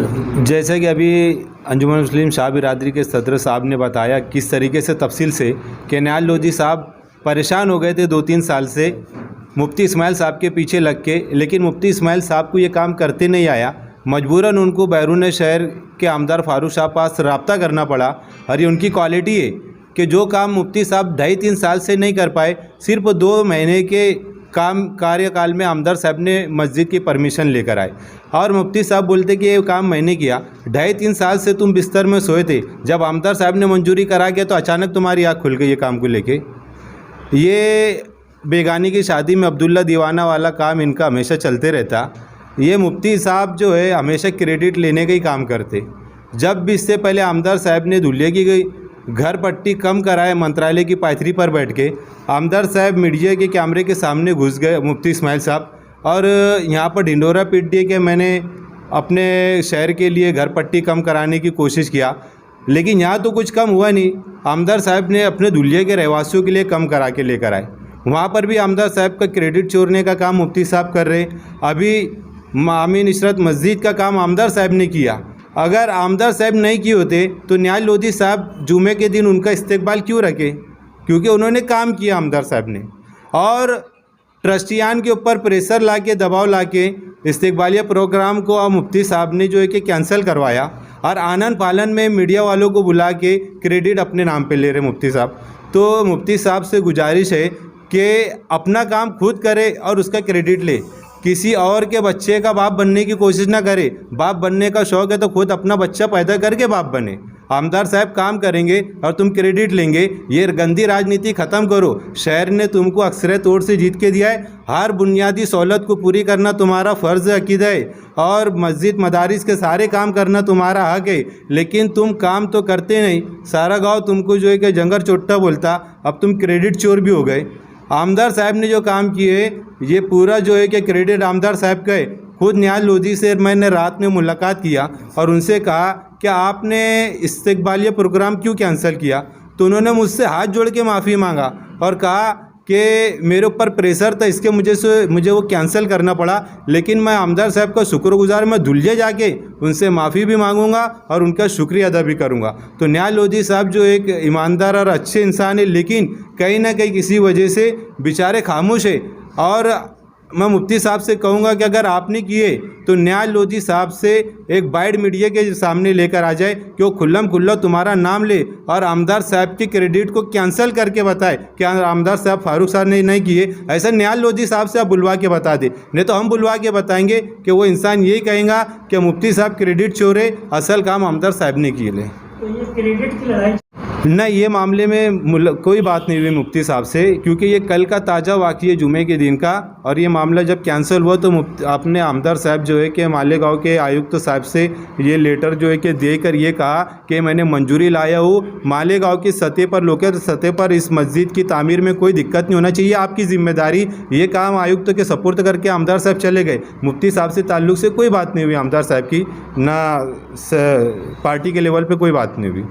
जैसे कि अभी अंजुमन मुस्लिम शाह बिरादरी के सदर साहब ने बताया किस तरीके से तफसील से कि निहाल लोधी साहब परेशान हो गए थे 2-3 साल से मुफ्ती इस्माइल साहब के पीछे लग के, लेकिन मुफ्ती इस्माइल साहब को ये काम करते नहीं आया। मजबूरन उनको बैरून शहर के आमदार फारूक शाह पास रब्ता करना पड़ा। और ये उनकी क्वालिटी है कि जो काम मुफ्ती साहब 2.5-3 साल से नहीं कर पाए, सिर्फ 2 महीने के कार्यकाल में आमदार साहब ने मस्जिद की परमिशन लेकर आए। और मुफ्ती साहब बोलते कि ये काम मैंने किया। 2.5-3 साल से तुम बिस्तर में सोए थे, जब आमदार साहब ने मंजूरी करा के तो अचानक तुम्हारी आँख खुल गई ये काम को लेके। ये बेगानी की शादी में अब्दुल्ला दीवाना वाला काम इनका हमेशा चलते रहता। ये मुफ्ती साहब जो है हमेशा क्रेडिट लेने का ही काम करते। जब भी इससे पहले आमदार साहब ने दूल्हे की गई घर पट्टी कम कराए मंत्रालय की पायथरी पर बैठ के, आमदार साहब मीडिया के कैमरे के सामने घुस गए मुफ्ती इस्माइल साहब, और यहाँ पर ढिंडोरा पीट दिए कि मैंने अपने शहर के लिए घर पट्टी कम कराने की कोशिश किया। लेकिन यहाँ तो कुछ कम हुआ नहीं। आमदार साहब ने अपने दूल्हे के रहवासियों के लिए कम करा के लेकर आए। वहाँ पर भी आमदार साहब का क्रेडिट चोरने का काम मुफ्ती साहब कर रहे। अभी आमीन इशरत मस्जिद का काम आमदार साहब ने किया। अगर आमदार साहब नहीं किए होते तो निहाल लोधी साहब जुमे के दिन उनका इस्तेकबाल क्यों रखे? क्योंकि उन्होंने काम किया आमदार साहब ने। और ट्रस्टियान के ऊपर प्रेशर ला के, दबाव ला के इस्तेकबालिया प्रोग्राम को मुफ्ती साहब ने जो है कि कैंसिल करवाया। और आनन पालन में मीडिया वालों को बुला के क्रेडिट अपने नाम पे ले रहे मुफ्ती साहब। तो मुफ्ती साहब से गुजारिश है कि अपना काम खुद करे और उसका क्रेडिट ले। किसी और के बच्चे का बाप बनने की कोशिश ना करे। बाप बनने का शौक़ है तो खुद अपना बच्चा पैदा करके बाप बने। आमदार साहब काम करेंगे और तुम क्रेडिट लेंगे। ये गंदी राजनीति ख़त्म करो। शहर ने तुमको अक्सर तौर से जीत के दिया है। हर बुनियादी सहूलत को पूरी करना तुम्हारा फ़र्ज़ अक़ीदा है और मस्जिद मदारिस के सारे काम करना तुम्हारा हक़ है। लेकिन तुम काम तो करते नहीं। सारा गाँव तुमको जो है कि जंगर चोट्टा बोलता। अब तुम क्रेडिट चोर भी हो गए। आमदार साहब ने जो काम किए ये पूरा जो है कि क्रेडिट आमदार साहब का है। खुद निहाल लोधी से मैंने रात में मुलाकात किया और उनसे कहा कि आपने इस्तेकबालिया प्रोग्राम क्यों कैंसिल किया? तो उन्होंने मुझसे हाथ जोड़ के माफ़ी मांगा और कहा कि मेरे ऊपर प्रेशर था, इसके मुझे वो कैंसिल करना पड़ा। लेकिन मैं आमदार साहब का शुक्रगुजार, मैं धुलिया जाके उनसे माफ़ी भी मांगूंगा और उनका शुक्रिया अदा भी करूंगा। तो निहाल लोधी साहब जो एक ईमानदार और अच्छे इंसान है, लेकिन कहीं ना कहीं किसी वजह से बेचारे खामोश है। और मैं मुफ्ती साहब से कहूँगा कि अगर आपने किए तो निहाल लोधी साहब से एक बाइट मीडिया के सामने लेकर आ जाए कि वो खुल्लम खुल्ला तुम्हारा नाम ले और आमदार साहब के क्रेडिट को कैंसिल करके बताए कि आमदार साहब फारूक साहब ने नहीं किए। ऐसा निहाल लोधी साहब से आप बुलवा के बता दें, नहीं तो हम बुलवा के बताएंगे कि वो इंसान यही कहेगा कि मुफ्ती साहब क्रेडिट चोरे, असल काम आमदार साहब ने किए। ले तो ये क्रेडिट की लड़ाई नहीं, ये मामले में कोई बात नहीं हुई मुफ्ती साहब से, क्योंकि ये कल का ताज़ा वाक़या है जुमे के दिन का। और ये मामला जब कैंसिल हुआ तो आपने आमदार साहब जो है कि मालेगांव के आयुक्त साहब से ये लेटर जो है कि देकर ये कहा कि मैंने मंजूरी लाया हूँ। मालेगांव की सतह पर, लोकल सतह पर इस मस्जिद की तामीर में कोई दिक्कत नहीं होना चाहिए, आपकी जिम्मेदारी। ये काम आयुक्त के सपुर्द करके आमदार साहब चले गए। मुफ्ती साहब से ताल्लुक़ से कोई बात नहीं हुई आमदार साहब की, ना पार्टी के लेवल पर कोई बात नहीं हुई।